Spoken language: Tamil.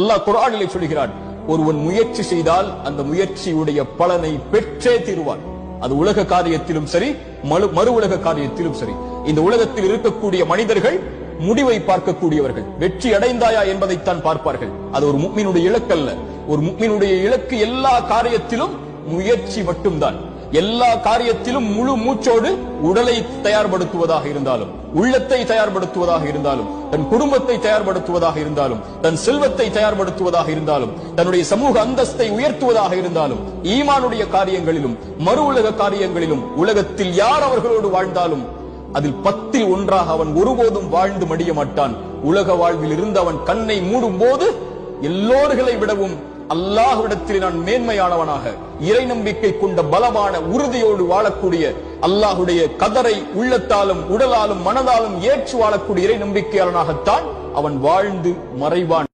அல்லாஹ் குர்ஆனிலே சொல்கிறான், ஒருவன் முயற்சி செய்தால் அந்த முயற்சியுடைய பலனை பெற்றே தீருவான். அது உலக காரியத்திலும் சரி, மறு உலக காரியத்திலும் சரி. இந்த உலகத்தில் இருக்கக்கூடிய மனிதர்கள் முடிவை பார்க்கக்கூடியவர்கள். வெற்றி அடைந்தாயா என்பதைத்தான் பார்ப்பார்கள். அது ஒரு முஃமினுடைய இலக்கு அல்ல. ஒரு முஃமினுடைய இலக்கு எல்லா காரியத்திலும் முயற்சி மட்டும்தான். எல்லா காரியத்திலும் முழு மூச்சோடு உடலை தயார்படுத்துவதாக இருந்தாலும், உள்ளத்தை தயார்படுத்துவதாக இருந்தாலும், தன் குடும்பத்தை தயார்படுத்துவதாக இருந்தாலும், தன் செல்வத்தை தயார்படுத்துவதாக இருந்தாலும், தன்னுடைய சமூக அந்தஸ்தை உயர்த்துவதாக இருந்தாலும், ஈமானுடைய காரியங்களிலும் மறு உலக காரியங்களிலும் உலகத்தில் யார் அவர்களோடு வாழ்ந்தாலும் அதில் 10ல் 1 அவன் ஒருபோதும் வாழ்ந்து மடிய மாட்டான். உலக வாழ்வில் இருந்து அவன் கண்ணை மூடும் போது எல்லோர்களை விடவும் அல்லாஹ்விடத்தில் நான் மேன்மையானவனாக, இறை நம்பிக்கை கொண்ட பலமான உறுதியோடு வாழக்கூடிய, அல்லாஹுடைய கதரை உள்ளத்தாலும் உடலாலும் மனதாலும் ஏற்று வாழக்கூடிய இறை நம்பிக்கையாளனாகத்தான் அவன் வாழ்ந்து மறைவான்.